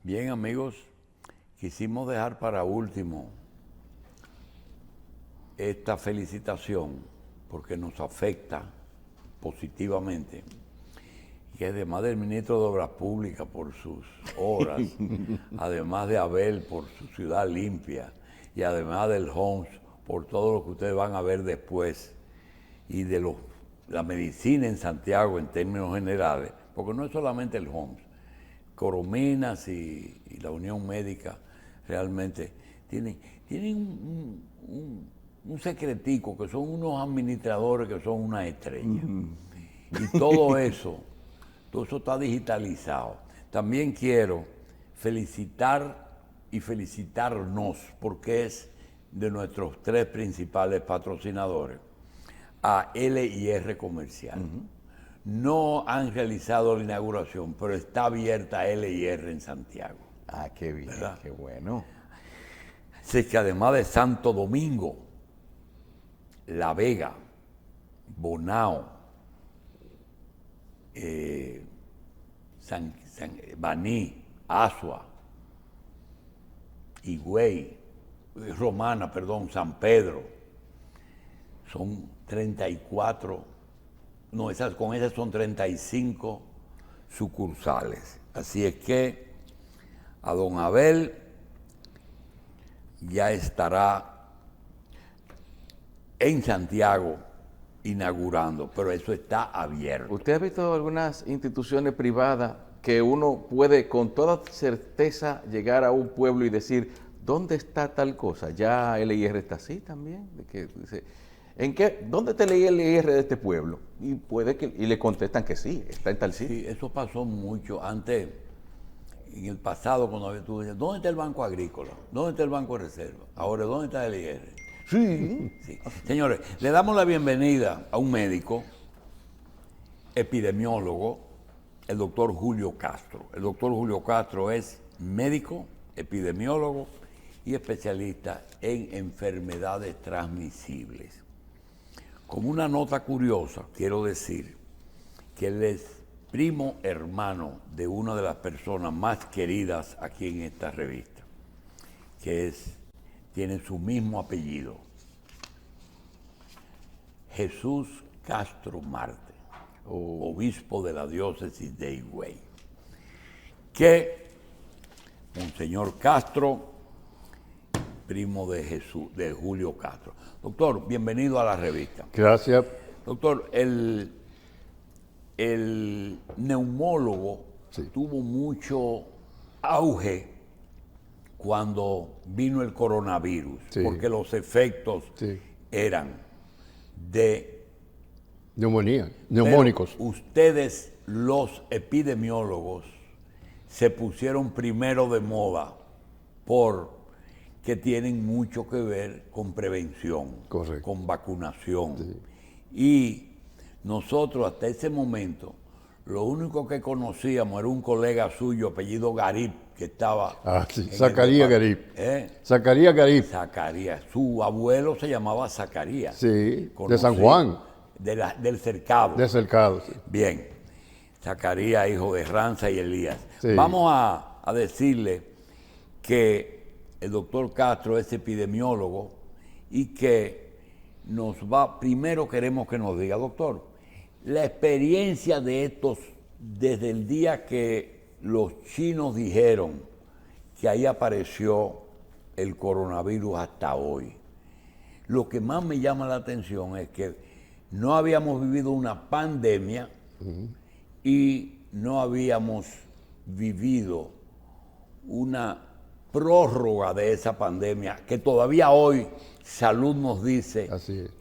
Bien, amigos, quisimos dejar para último esta felicitación porque nos afecta positivamente, que además del ministro de Obras Públicas por sus obras, además de Abel por su ciudad limpia y además del Homs por todo lo que ustedes van a ver después y de la medicina en Santiago en términos generales, porque no es solamente el Homs, Corominas y la Unión Médica realmente tienen un secretico, que son unos administradores que son una estrella. Y todo eso está digitalizado. También quiero felicitar y felicitarnos, porque es de nuestros 3 principales patrocinadores, a L&R Comercial. No han realizado la inauguración, pero está abierta L&R en Santiago. Ah, qué bien, ¿verdad? Qué bueno. Así que además de Santo Domingo, La Vega, Bonao, Baní, Asua, Higüey, Romana, perdón, San Pedro, son 34, no, con esas son 35 sucursales. Así es que a don Abel ya estará en Santiago inaugurando, pero eso está abierto. ¿Usted ha visto algunas instituciones privadas que uno puede con toda certeza llegar a un pueblo y decir, ¿dónde está tal cosa? Ya L&R está así también. De que dice, ¿dónde está el L&R de este pueblo? Y le contestan que sí, está en tal sitio. Sí, eso pasó mucho antes, en el pasado, cuando tú decías, ¿dónde está el Banco Agrícola? ¿Dónde está el Banco de Reserva? Ahora, ¿dónde está el L&R? Sí. Señores, le damos la bienvenida a un médico, epidemiólogo, el doctor Julio Castro. El doctor Julio Castro es médico, epidemiólogo y especialista en enfermedades transmisibles. Como una nota curiosa, quiero decir que él es primo hermano de una de las personas más queridas aquí en esta revista, que tiene su mismo apellido, Jesús Castro Marte, obispo de la diócesis de Higüey, que Monseñor Castro, primo de Julio Castro. Doctor, bienvenido a la revista. Gracias. Doctor, el neumólogo tuvo mucho auge cuando vino el coronavirus, porque los efectos eran de neumónicos. Pero ustedes, los epidemiólogos, se pusieron primero de moda porque tienen mucho que ver con prevención, con vacunación. Y nosotros hasta ese momento, lo único que conocíamos era un colega suyo, apellido Garib, que estaba... Zacarías Garib. Zacarías Garib. Zacarías. Su abuelo se llamaba Zacarías. Sí, de San Juan. Del Cercado. De Cercado, sí. Bien. Zacarías, hijo de Ranza y Elías. Sí. Vamos a decirle que el doctor Castro es epidemiólogo y que primero queremos que nos diga, doctor, la experiencia de estos, desde el día que los chinos dijeron que ahí apareció el coronavirus hasta hoy. Lo que más me llama la atención es que no habíamos vivido una pandemia y no habíamos vivido una prórroga de esa pandemia, que todavía hoy salud nos dice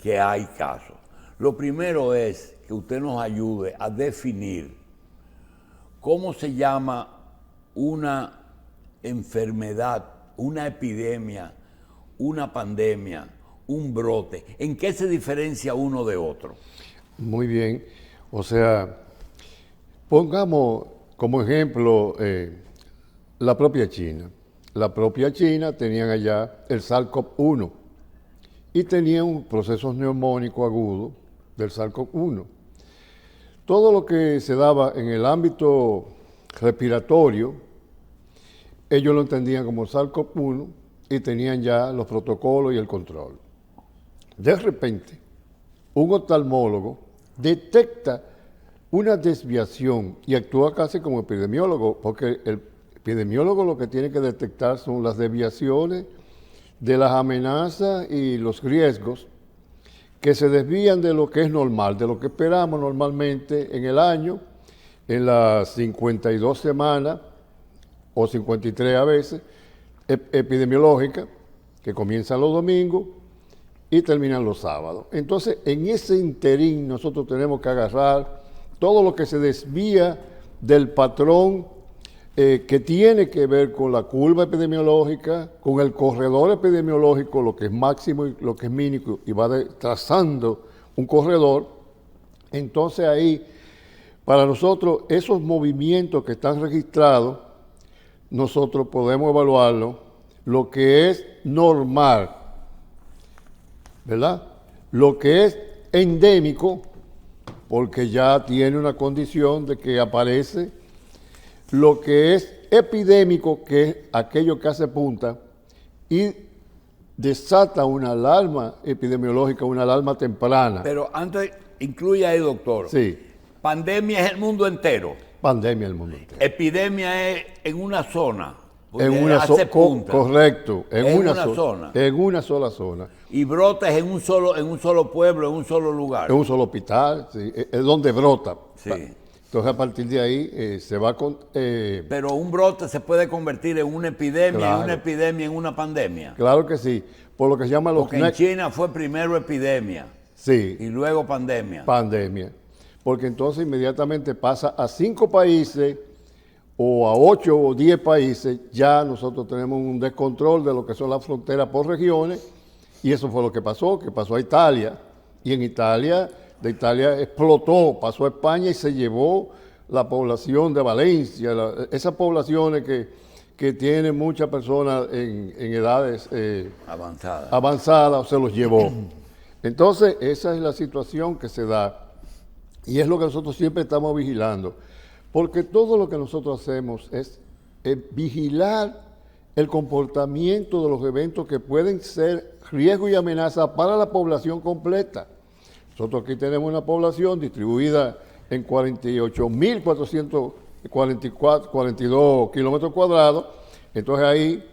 que hay casos. Lo primero es que usted nos ayude a definir cómo se llama una enfermedad, una epidemia, una pandemia, un brote. ¿En qué se diferencia uno de otro? Muy bien. O sea, pongamos como ejemplo la propia China. La propia China tenían allá el SARS-CoV-1 y tenían procesos neumónicos agudos del SARS-CoV-1. Todo lo que se daba en el ámbito respiratorio ellos lo entendían como SARS-CoV-1 y tenían ya los protocolos y el control. De repente, un oftalmólogo detecta una desviación y actúa casi como epidemiólogo, porque el epidemiólogo lo que tiene que detectar son las desviaciones de las amenazas y los riesgos que se desvían de lo que es normal, de lo que esperamos normalmente en el año, en las 52 semanas o 53 a veces, epidemiológicas, que comienzan los domingos y terminan los sábados. Entonces, en ese interín nosotros tenemos que agarrar todo lo que se desvía del patrón que tiene que ver con la curva epidemiológica, con el corredor epidemiológico, lo que es máximo y lo que es mínimo, y va trazando un corredor. Entonces ahí, para nosotros, esos movimientos que están registrados, nosotros podemos evaluarlo, lo que es normal, ¿verdad? Lo que es endémico, porque ya tiene una condición de que aparece. Lo que es epidémico, que es aquello que hace punta y desata una alarma epidemiológica, una alarma temprana. Pero antes, incluye ahí, doctor. Sí. Pandemia es el mundo entero. Pandemia el mundo entero. Epidemia es en una zona. En una hace punta. Correcto. En una zona. En una sola zona. Y brota es en un solo pueblo, en un solo lugar. En un solo hospital, sí, es donde brota. Sí. Entonces, a partir de ahí se va con... Pero un brote se puede convertir en una epidemia, Claro. en una epidemia, en una pandemia. Claro que sí. Por lo que se llama los... Porque en China fue primero epidemia Sí. y luego pandemia. Pandemia. Porque entonces inmediatamente pasa a 5 países o a 8 o 10 países, ya nosotros tenemos un descontrol de lo que son las fronteras por regiones, y eso fue lo que pasó a Italia, y en Italia, de Italia explotó, pasó a España y se llevó la población de Valencia, esas poblaciones que tienen muchas personas en edades avanzadas, se los llevó. Entonces, esa es la situación que se da, y es lo que nosotros siempre estamos vigilando. Porque todo lo que nosotros hacemos es vigilar el comportamiento de los eventos que pueden ser riesgo y amenaza para la población completa. Nosotros aquí tenemos una población distribuida en 48.442 kilómetros cuadrados. Entonces ahí,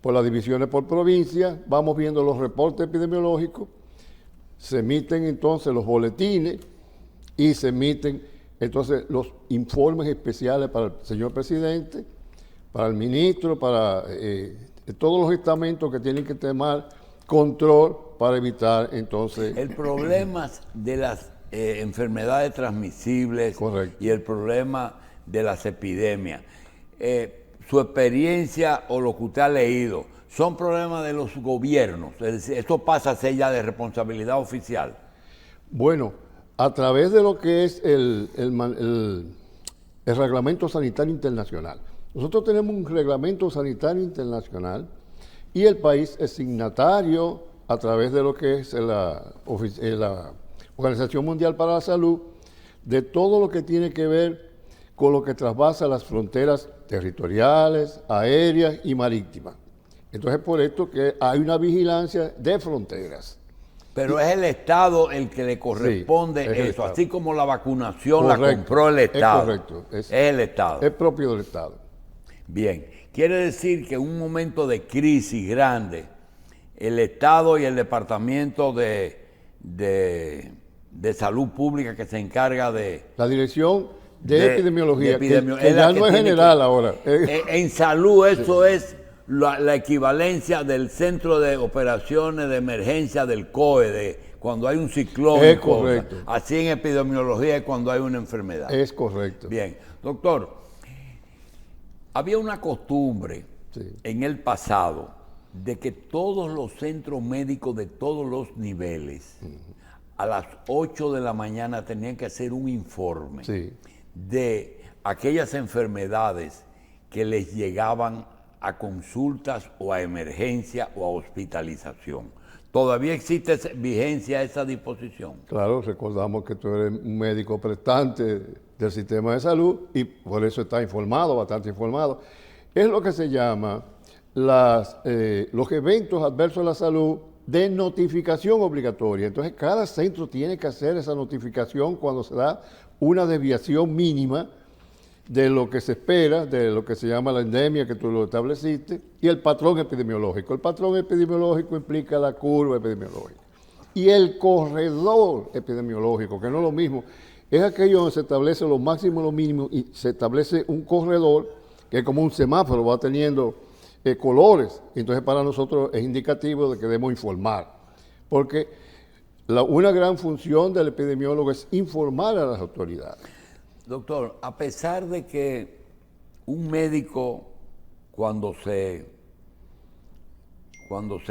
por las divisiones por provincia, vamos viendo los reportes epidemiológicos, se emiten entonces los boletines y se emiten entonces los informes especiales para el señor presidente, para el ministro, para todos los estamentos que tienen que tomar control para evitar entonces... El problema de las enfermedades transmisibles. Correcto. Y el problema de las epidemias. Su experiencia o lo que usted ha leído, ¿son problemas de los gobiernos? Es decir, ¿esto pasa a ser ya de responsabilidad oficial? Bueno, a través de lo que es el Reglamento Sanitario Internacional. Nosotros tenemos un Reglamento Sanitario Internacional y el país es signatario a través de lo que es la Organización Mundial para la Salud, de todo lo que tiene que ver con lo que trasvasa las fronteras territoriales, aéreas y marítimas. Entonces, por esto que hay una vigilancia de fronteras. Pero es el Estado el que le corresponde Sí, eso, así como la vacunación Correcto, la compró el Estado. Es correcto. Es el Estado. Es propio del Estado. Bien, quiere decir que en un momento de crisis grande, el Estado y el Departamento de Salud Pública que se encarga de... La Dirección de Epidemiología, que ya no es general ahora. En salud eso es la equivalencia del Centro de Operaciones de Emergencia del COE, de cuando hay un ciclón. Es correcto. Así en epidemiología es cuando hay una enfermedad. Es correcto. Bien, doctor, había una costumbre en el pasado de que todos los centros médicos de todos los niveles a las 8 de la mañana tenían que hacer un informe de aquellas enfermedades que les llegaban a consultas o a emergencia o a hospitalización. ¿Todavía existe vigencia esa disposición? Claro, recordamos que tú eres un médico prestante del sistema de salud y por eso está informado, bastante informado. es lo que se llama los eventos adversos a la salud de notificación obligatoria. Entonces, cada centro tiene que hacer esa notificación cuando se da una desviación mínima de lo que se espera, de lo que se llama la endemia que tú lo estableciste, y el patrón epidemiológico. El patrón epidemiológico implica la curva epidemiológica. Y el corredor epidemiológico, que no es lo mismo, es aquello donde se establece lo máximo y lo mínimo, y se establece un corredor que es como un semáforo, va teniendo colores. Entonces, para nosotros es indicativo de que debemos informar, porque una gran función del epidemiólogo es informar a las autoridades. Doctor, a pesar de que un médico cuando se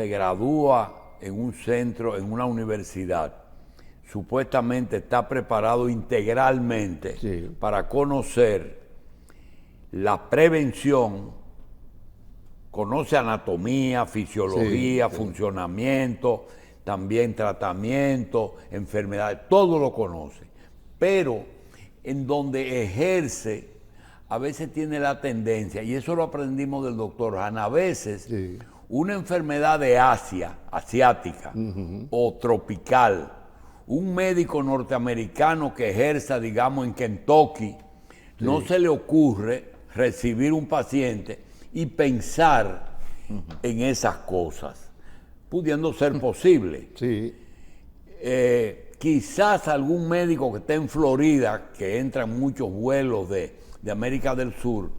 gradúa en un centro, en una universidad, supuestamente está preparado integralmente Sí. para conocer la prevención, conoce anatomía, fisiología, Sí. funcionamiento, también tratamiento, enfermedades, todo lo conoce. Pero en donde ejerce, a veces tiene la tendencia, y eso lo aprendimos del doctor Han, a veces Sí. una enfermedad de Asia, asiática o tropical, un médico norteamericano que ejerza, digamos, en Kentucky, no se le ocurre recibir un paciente y pensar en esas cosas, pudiendo ser posible. Sí. Quizás algún médico que esté en Florida, que entra en muchos vuelos de América del Sur,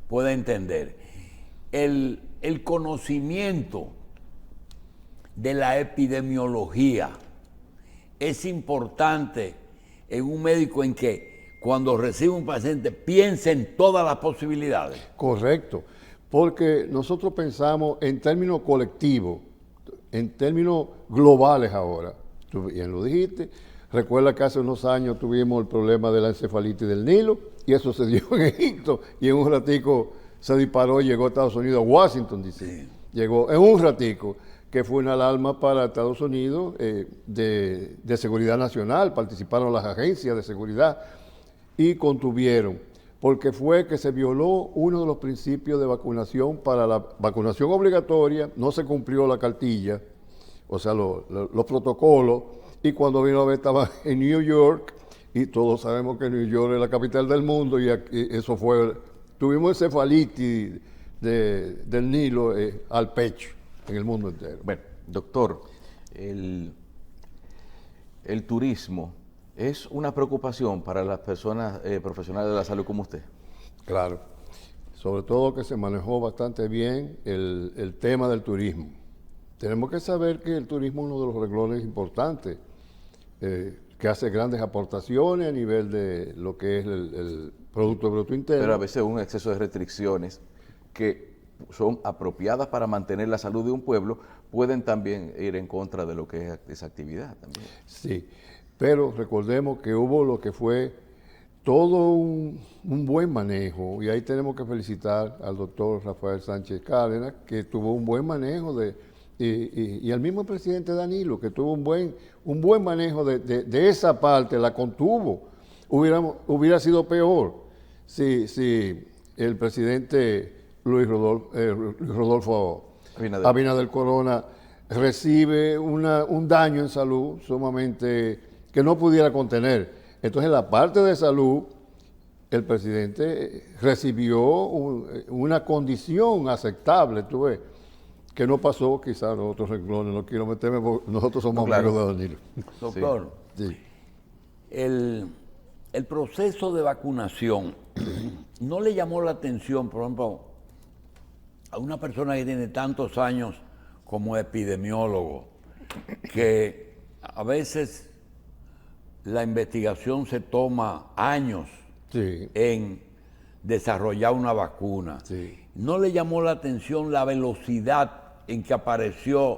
pueda entender. El conocimiento de la epidemiología es importante en un médico en que cuando recibe un paciente piense en todas las posibilidades. Correcto, porque nosotros pensamos en términos colectivos, en términos globales ahora. Tú bien lo dijiste, recuerda que hace unos años tuvimos el problema de la encefalitis del Nilo, y eso se dio en Egipto, y en un ratico se disparó y llegó a Estados Unidos, a Washington, D.C. Sí. Llegó en un ratico, que fue una alarma para Estados Unidos de seguridad nacional, participaron las agencias de seguridad y contuvieron, porque fue que se violó uno de los principios de vacunación. Para la vacunación obligatoria no se cumplió la cartilla, o sea, los protocolos, y cuando vino a ver estaba en New York, y todos sabemos que New York es la capital del mundo, y eso fue, tuvimos encefalitis del Nilo al pecho en el mundo entero. Bueno, doctor, el turismo es una preocupación para las personas profesionales de la salud como usted. Claro, sobre todo que se manejó bastante bien el tema del turismo. Tenemos que saber que el turismo es uno de los renglones importantes, que hace grandes aportaciones a nivel de lo que es el Producto Bruto Interno. Pero a veces un exceso de restricciones que son apropiadas para mantener la salud de un pueblo pueden también ir en contra de lo que es esa actividad también. Sí, pero recordemos que hubo lo que fue todo un buen manejo, y ahí tenemos que felicitar al doctor Rafael Sánchez Cárdenas, que tuvo un buen manejo y al mismo presidente Danilo, que tuvo un buen manejo de esa parte, la contuvo. Hubiera sido peor si el presidente Luis Rodolfo Abinader Corona recibe un daño en salud sumamente que no pudiera contener. Entonces, la parte de salud, el presidente recibió una condición aceptable, tú ves, que no pasó quizás en otros renglones. No quiero meterme porque nosotros somos amigos de Danilo. Doctor, Sí. el proceso de vacunación no le llamó la atención, por ejemplo, a una persona que tiene tantos años como epidemiólogo, que a veces la investigación se toma años Sí. en desarrollar una vacuna. Sí. ¿No le llamó la atención la velocidad en que aparecieron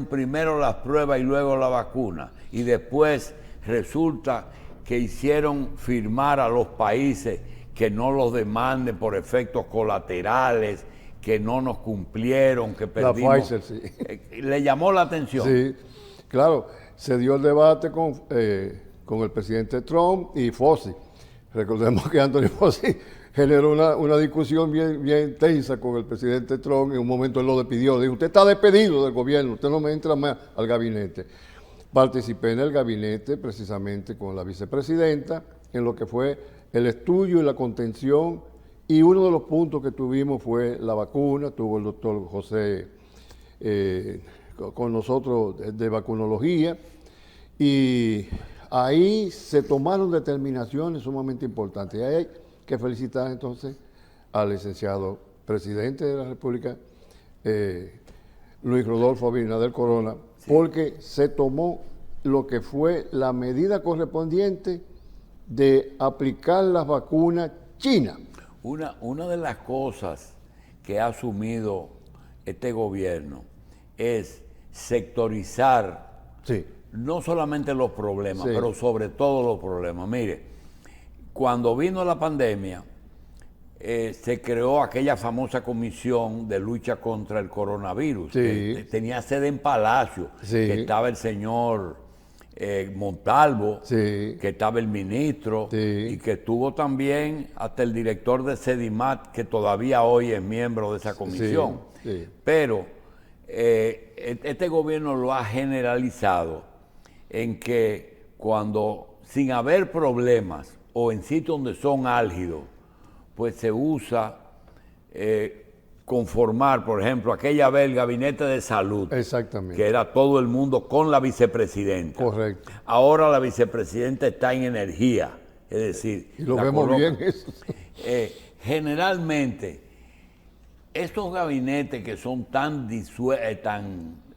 primero las pruebas y luego la vacuna? Y después resulta que hicieron firmar a los países que no los demanden por efectos colaterales, que no nos cumplieron, que perdimos. La Pfizer, sí. ¿Le llamó la atención? Sí, claro, se dio el debate con el presidente Trump y Fauci. Recordemos que Anthony Fauci generó una discusión bien tensa con el presidente Trump. En un momento él lo despidió. Dijo, usted está despedido del gobierno, usted no me entra más al gabinete. Participé en el gabinete precisamente con la vicepresidenta en lo que fue el estudio y la contención, y uno de los puntos que tuvimos fue la vacuna. Tuvo el doctor José con nosotros de vacunología, y ahí se tomaron determinaciones sumamente importantes. Y hay que felicitar entonces al licenciado presidente de la República, Luis Rodolfo Abinader Corona, sí, porque se tomó lo que fue la medida correspondiente de aplicar las vacunas chinas. Una de las cosas que ha asumido este gobierno es sectorizar, sí, no solamente los problemas, sí, pero sobre todo los problemas. Mire, cuando vino la pandemia, se creó aquella famosa comisión de lucha contra el coronavirus, sí, que tenía sede en Palacio, sí, que estaba el señor Montalvo, sí, que estaba el ministro, sí, y que estuvo también hasta el director de Sedimat, que todavía hoy es miembro de esa comisión. Sí, sí. Pero este gobierno lo ha generalizado en que cuando, sin haber problemas o en sitios donde son álgidos, pues se usa conformar, por ejemplo, aquella vez el gabinete de salud. Exactamente. Que era todo el mundo con la vicepresidenta. Correcto. Ahora la vicepresidenta está en energía, es decir... Y lo vemos bien eso. Generalmente, estos gabinetes que son tan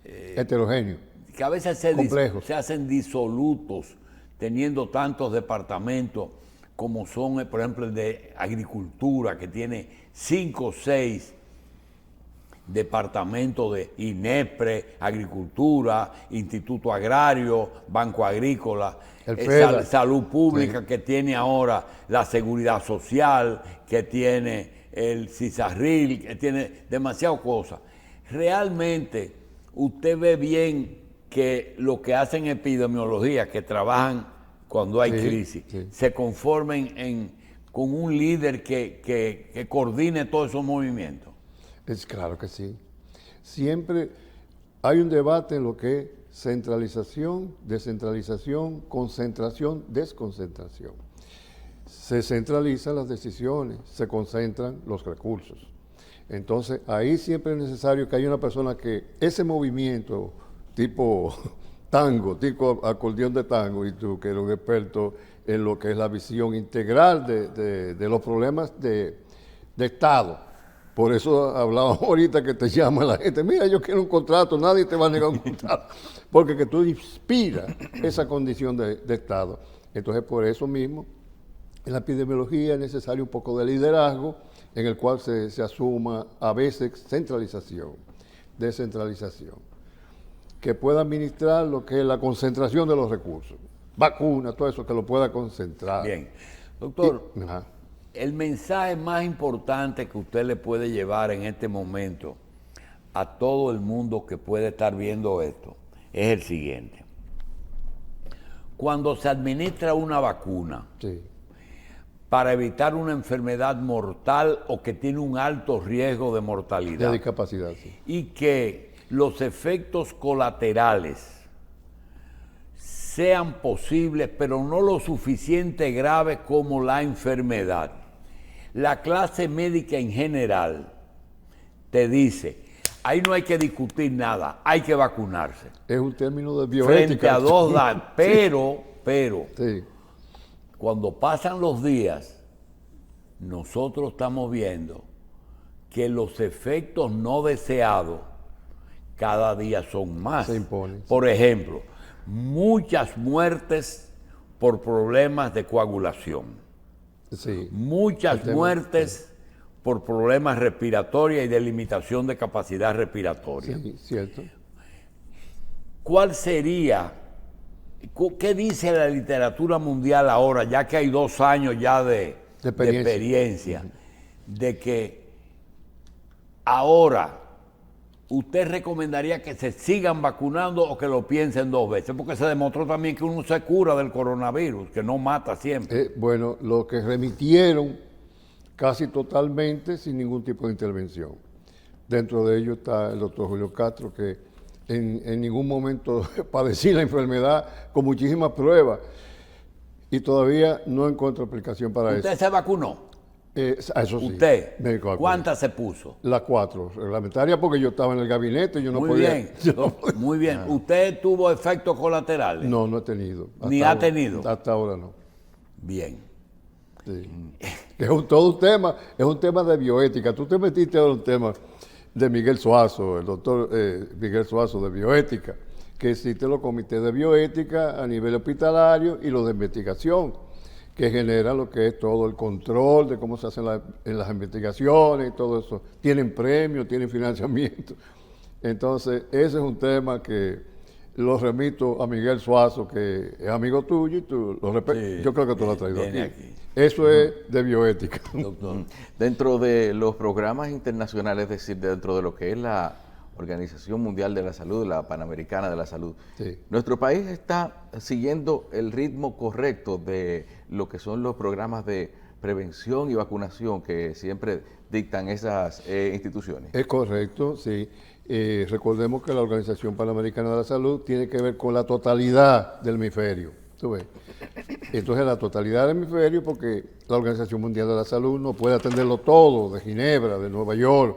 heterogéneos, que a veces se hacen disolutos, teniendo tantos departamentos como son, por ejemplo, el de Agricultura, que tiene 5 o 6 departamentos de INEPRE, Agricultura, Instituto Agrario, Banco Agrícola, Salud Pública, sí, que tiene ahora la Seguridad Social, que tiene el CISARRIL, que tiene demasiadas cosas. Realmente, usted ve bien que lo que hacen epidemiología, que trabajan cuando hay, sí, crisis, sí, se conformen con un líder que coordine todos esos movimientos. Es claro que sí. Siempre hay un debate en lo que es centralización, descentralización, concentración, desconcentración. Se centralizan las decisiones, se concentran los recursos. Entonces, ahí siempre es necesario que haya una persona que ese movimiento tipo tango, tipo acordeón de tango, y tú que eres un experto en lo que es la visión integral de los problemas de Estado. Por eso hablábamos ahorita que te llama la gente, mira, yo quiero un contrato, nadie te va a negar un contrato, porque que tú inspiras esa condición de Estado. Entonces, por eso mismo, en la epidemiología es necesario un poco de liderazgo, en el cual se asuma a veces centralización, descentralización, que pueda administrar lo que es la concentración de los recursos, vacunas, todo eso, que lo pueda concentrar. Bien, doctor, el mensaje más importante que usted le puede llevar en este momento a todo el mundo que puede estar viendo esto es el siguiente. Cuando se administra una vacuna, sí, para evitar una enfermedad mortal o que tiene un alto riesgo de mortalidad, de discapacidad, sí, y que los efectos colaterales sean posibles, pero no lo suficiente graves como la enfermedad, la clase médica en general te dice, ahí no hay que discutir nada, hay que vacunarse. Es un término de bioética. Frente a dos daños, pero, sí, cuando pasan los días, nosotros estamos viendo que los efectos no deseados cada día son más. Se imponen. Por ejemplo, muchas muertes por problemas de coagulación. Sí. Muchas muertes, sí, por problemas respiratorios y de limitación de capacidad respiratoria. Sí, cierto. ¿Cuál sería, qué dice la literatura mundial ahora, ya que hay 2 años ya de experiencia, de que ahora ¿usted recomendaría que se sigan vacunando o que lo piensen 2 veces? Porque se demostró también que uno se cura del coronavirus, que no mata siempre. Bueno, lo que remitieron casi totalmente sin ningún tipo de intervención. Dentro de ellos está el doctor Julio Castro, que en ningún momento padecí la enfermedad con muchísimas pruebas y todavía no encuentro explicación para ¿Usted eso. se vacunó? Eso sí. ¿Usted? me vacuné. ¿Cuántas se puso? Las 4, reglamentaria, porque yo estaba en el gabinete, yo no Muy podía. bien, yo no podía. muy bien. ¿Usted tuvo efectos colaterales? No, no he tenido. ¿Ni ha tenido? Hasta ahora no. Bien. Sí. Todo un tema, es un tema de bioética. Tú te metiste ahora en un tema de Miguel Suazo, el doctor Miguel Suazo de bioética, que existen los comités de bioética a nivel hospitalario y los de investigación, que generan lo que es todo el control de cómo se hacen en las investigaciones y todo eso. Tienen premios, tienen financiamiento. Entonces, ese es un tema que lo remito a Miguel Suazo, que es amigo tuyo y tú lo Sí, yo creo que tú lo has traído viene aquí. Eso es de bioética. Doctor. Dentro de los programas internacionales, es decir, dentro de lo que es la Organización Mundial de la Salud, la Panamericana de la Salud, Sí. nuestro país está siguiendo el ritmo correcto de lo que son los programas de prevención y vacunación que siempre dictan esas instituciones. Es correcto, sí. Recordemos que la Organización Panamericana de la Salud tiene que ver con la totalidad del hemisferio. ¿Tú ves? Entonces, la totalidad del hemisferio, porque la Organización Mundial de la Salud no puede atenderlo todo, de Ginebra, de Nueva York,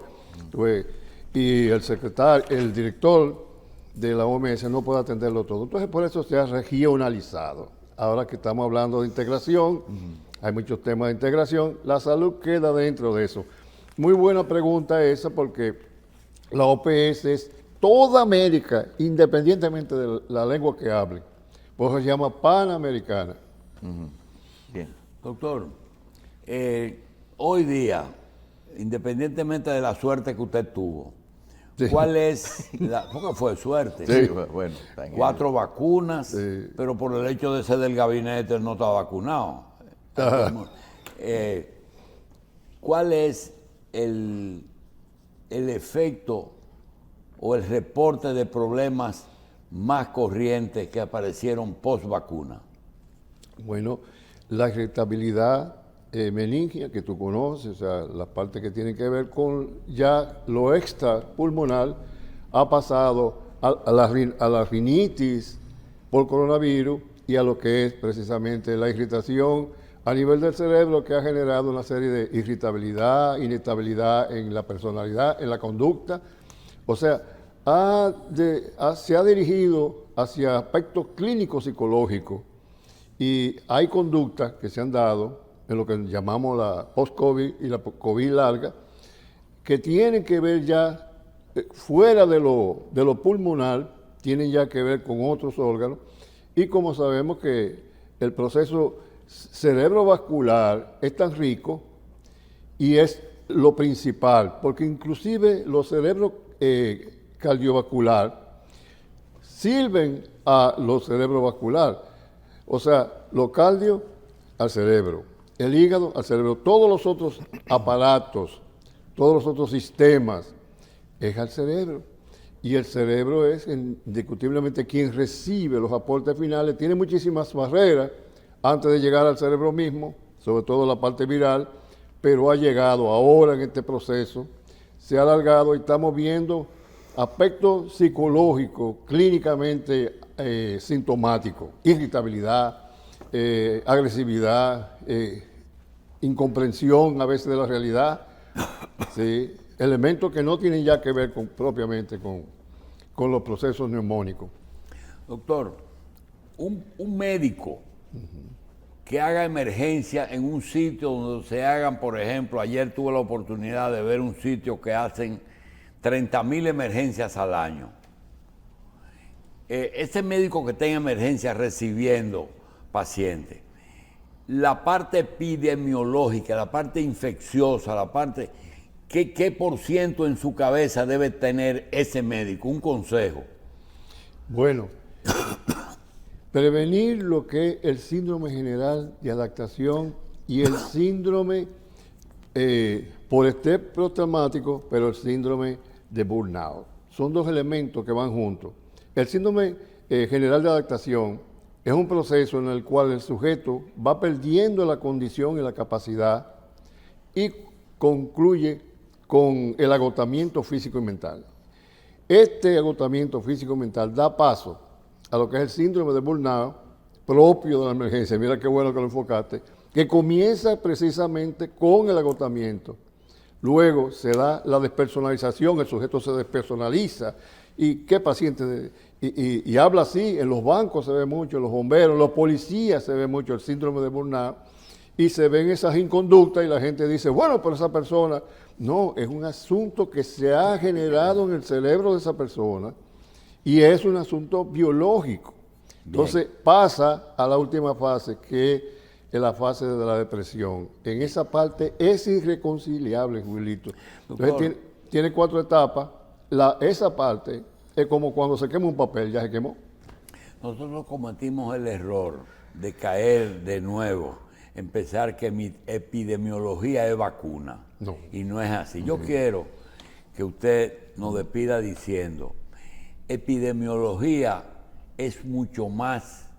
¿tú ves? Y el director de la OMS no puede atenderlo todo. Entonces, por eso se ha regionalizado. Ahora que estamos hablando de integración, hay muchos temas de integración, la salud queda dentro de eso. Muy buena pregunta esa, porque la OPS es toda América, independientemente de la lengua que hablen. Por eso se llama Panamericana. Bien. Doctor, hoy día, independientemente de la suerte que usted tuvo, Sí. ¿cuál es la... porque fue suerte? Sí. Bueno, está en 4 vacunas, Sí. pero por el hecho de ser del gabinete no está vacunado. ¿Cuál es el efecto o el reporte de problemas más corrientes que aparecieron post vacuna? Bueno, la irritabilidad meningia que tú conoces, o sea, las partes que tienen que ver con ya lo extrapulmonar, ha pasado a la rinitis por coronavirus y a lo que es precisamente la irritación a nivel del cerebro, que ha generado una serie de irritabilidad, inestabilidad en la personalidad, en la conducta. O sea, se ha dirigido hacia aspectos clínicos psicológicos y hay conductas que se han dado en lo que llamamos la post-COVID y la COVID larga, que tienen que ver ya fuera de lo pulmonar, tienen ya que ver con otros órganos, y como sabemos que el proceso cerebrovascular es tan rico y es lo principal, porque inclusive los cerebros cardiovascular sirven a los cerebrovascular, o sea, los cardio al cerebro, el hígado al cerebro, todos los otros aparatos, todos los otros sistemas es al cerebro. Y el cerebro es indiscutiblemente quien recibe los aportes finales, tiene muchísimas barreras antes de llegar al cerebro mismo, sobre todo la parte viral, pero ha llegado ahora en este proceso, se ha alargado y estamos viendo aspectos psicológicos, clínicamente sintomáticos, irritabilidad, agresividad, incomprensión a veces de la realidad, ¿sí? Elementos que no tienen ya que ver propiamente con los procesos neumónicos. Doctor, un médico que haga emergencia en un sitio donde se hagan, por ejemplo, ayer tuve la oportunidad de ver un sitio que hacen 30,000 emergencias al año. Ese médico que está en emergencia recibiendo pacientes, la parte epidemiológica, la parte infecciosa, la parte... ¿Qué por ciento en su cabeza debe tener ese médico? Un consejo. Bueno, prevenir lo que es el síndrome general de adaptación y el síndrome por estrés postraumático, pero el síndrome de burnout. son dos elementos que van juntos. El síndrome general de adaptación es un proceso en el cual el sujeto va perdiendo la condición y la capacidad y concluye con el agotamiento físico y mental. Este agotamiento físico y mental da paso a lo que es el síndrome de burnout propio de la emergencia. Mira qué bueno que lo enfocaste, que comienza precisamente con el agotamiento. Luego se da la despersonalización, el sujeto se despersonaliza. ¿Y qué paciente? Y habla así, en los bancos se ve mucho, en los bomberos, en los policías se ve mucho el síndrome de burnout, y se ven esas inconductas y la gente dice, bueno, pero esa persona, no, es un asunto que se ha generado en el cerebro de esa persona y es un asunto biológico. Entonces pasa a la última fase, que es la fase de la depresión. En esa parte es irreconciliable, Julito. Entonces tiene 4 etapas. Esa parte es como cuando se quema un papel, ya se quemó. Nosotros cometimos el error de caer de nuevo, empezar que mi epidemiología es vacuna. No. Y no es así. Yo quiero que usted nos despida diciendo, epidemiología es mucho más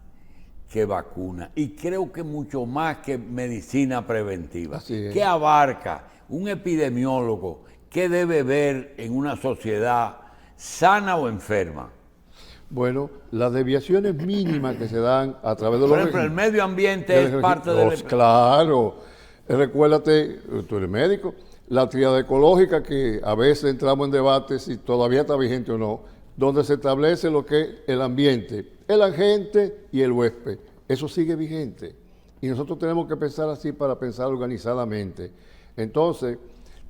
que vacuna y creo que mucho más que medicina preventiva. Así es. ¿Qué abarca un epidemiólogo? ¿Qué debe ver en una sociedad sana o enferma? Bueno, las desviaciones mínimas que se dan a través de los... Por ejemplo, el medio ambiente es parte de... Claro. Recuérdate, tú eres médico, la tríada ecológica, que a veces entramos en debate si todavía está vigente o no, donde se establece lo que es el ambiente, el agente y el huésped. Eso sigue vigente. Y nosotros tenemos que pensar así para pensar organizadamente. Entonces,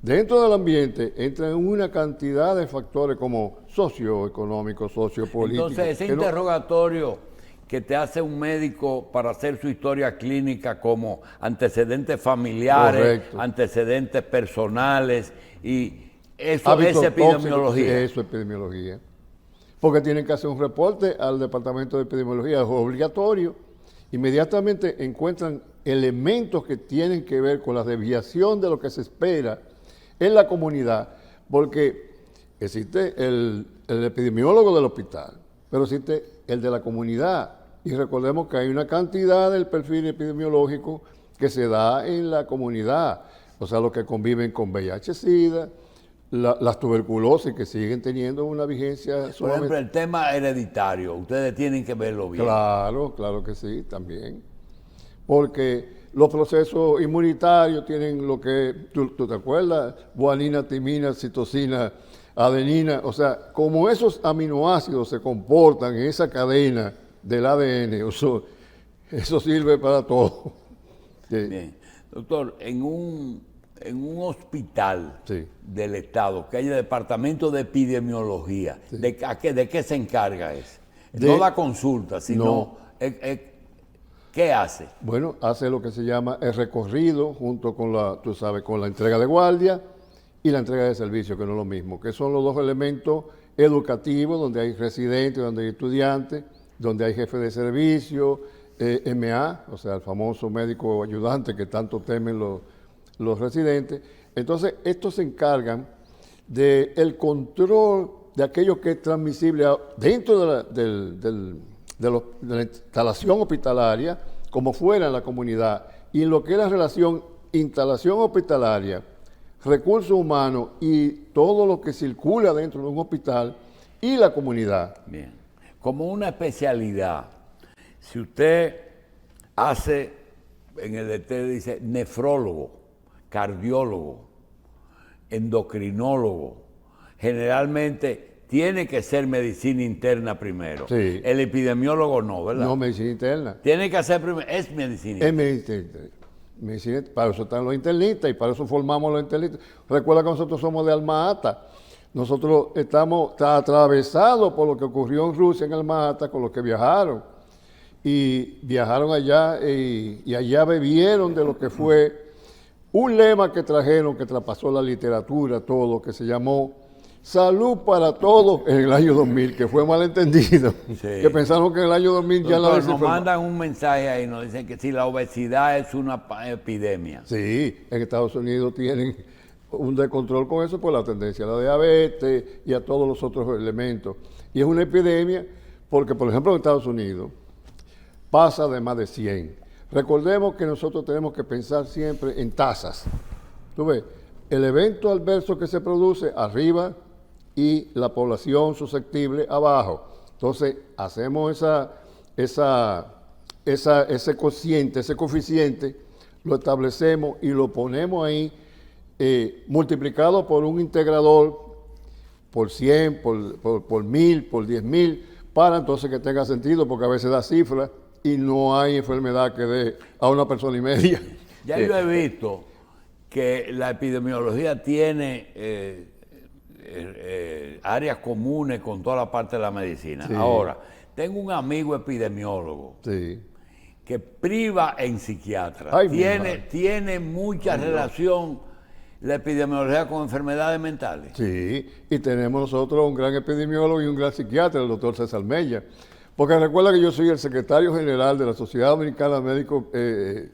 dentro del ambiente entran una cantidad de factores como socioeconómicos, sociopolíticos. Entonces, ese interrogatorio que te hace un médico para hacer su historia clínica, como antecedentes familiares, correcto, antecedentes personales, y eso hábitos es epidemiología. tóxicos, eso es epidemiología. Porque tienen que hacer un reporte al departamento de epidemiología, es obligatorio. Inmediatamente encuentran elementos que tienen que ver con la desviación de lo que se espera en la comunidad, porque existe el epidemiólogo del hospital, pero existe el de la comunidad. Y recordemos que hay una cantidad del perfil epidemiológico que se da en la comunidad, o sea, los que conviven con VIH-Sida, las tuberculosis que siguen teniendo una vigencia. Por ejemplo, el tema hereditario, ustedes tienen que verlo bien. Claro, claro que sí, también. Porque los procesos inmunitarios tienen lo que, ¿tú te acuerdas? Guanina, timina, citosina, adenina. O sea, como esos aminoácidos se comportan en esa cadena del ADN, eso sirve para todo. Sí. Bien. Doctor, en un hospital Sí. del Estado, que haya departamento de epidemiología, Sí. ¿de qué se encarga ese? No da consulta, sino... ¿Qué hace? Bueno, hace lo que se llama el recorrido junto con con la entrega de guardia y la entrega de servicio, que no es lo mismo, que son los dos elementos educativos, donde hay residentes, donde hay estudiantes, donde hay jefe de servicio, MA, o sea, el famoso médico ayudante que tanto temen los residentes. Entonces, estos se encargan del control de aquello que es transmisible dentro de la instalación hospitalaria, como fuera en la comunidad, y en lo que es la relación instalación hospitalaria, recursos humanos y todo lo que circula dentro de un hospital y la comunidad. Bien. Como una especialidad, si usted hace, en el DT dice nefrólogo, cardiólogo, endocrinólogo, generalmente tiene que ser medicina interna primero. Sí. El epidemiólogo no, ¿verdad? No, medicina interna. Tiene que hacer primero, es medicina Es interna. medicina, para eso están los internistas y para eso formamos los internistas. Recuerda que nosotros somos de Alma Ata. Nosotros estamos atravesados por lo que ocurrió en Rusia, en Alma Ata, con los que viajaron. Y viajaron allá y allá bebieron de lo que fue un lema que trajeron, que traspasó la literatura, todo, que se llamó Salud para Todos en el año 2000, que fue malentendido. Sí. Que pensaron que en el año 2000 ya la nos mandan un mensaje ahí, nos dicen que si la obesidad es una epidemia. Sí, en Estados Unidos tienen un descontrol con eso por la tendencia a la diabetes y a todos los otros elementos. Y es una epidemia porque, por ejemplo, en Estados Unidos pasa de más de 100. Recordemos que nosotros tenemos que pensar siempre en tasas. Tú ves, el evento adverso que se produce arriba y la población susceptible abajo. Entonces, hacemos ese cociente, ese coeficiente, lo establecemos y lo ponemos ahí multiplicado por un integrador, por 100, por 1000, por 10.000, para entonces que tenga sentido, porque a veces da cifras y no hay enfermedad que dé a una persona y media. Ya yo he visto que la epidemiología tiene áreas comunes con toda la parte de la medicina. Sí. Ahora, tengo un amigo epidemiólogo Sí. que priva en psiquiatra. Ay, mi madre. Tiene mucha relación la epidemiología con enfermedades mentales. Sí, y tenemos nosotros un gran epidemiólogo y un gran psiquiatra, el doctor César Mella. Porque recuerda que yo soy el secretario general de la Sociedad Dominicana de Médicos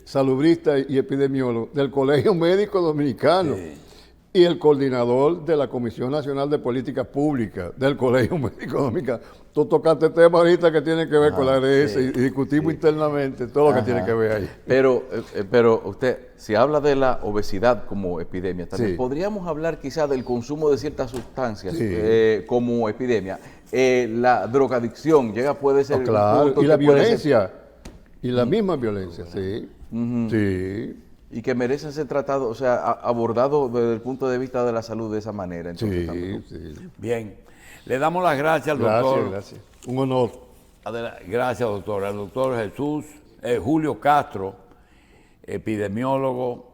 Salubristas y Epidemiólogos del Colegio Médico Dominicano. Sí. Y el coordinador de la Comisión Nacional de Políticas Públicas del Colegio Médico Dominicano. Tú tocaste temas ahorita que tienen que ver con la ARS y discutimos internamente todo lo que tiene que ver ahí. Pero usted, si habla de la obesidad como epidemia, también Sí. podríamos hablar quizás del consumo de ciertas sustancias Sí. como epidemia. La drogadicción puede ser... Oh, claro, un punto y la que puede ser- violencia, y la misma violencia, sí. Sí. y que merece ser tratado, o sea, abordado desde el punto de vista de la salud de esa manera. Entonces, también. Sí, sí. Bien, le damos las gracias al doctor. Gracias. Un honor. Gracias, doctor. Al doctor Julio Castro, epidemiólogo,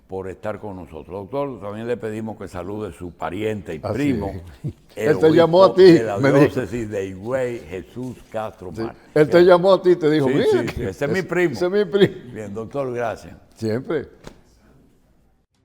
por estar con nosotros. Doctor, también le pedimos que salude a su pariente y Así primo, es. Él te llamó a ti, de la me dijo. diócesis de Higüey, Jesús Castro Mar. Él te llamó a ti y te dijo, Sí, mira, sí, ese es mi primo. Ese es mi primo. Bien, doctor, gracias. Siempre.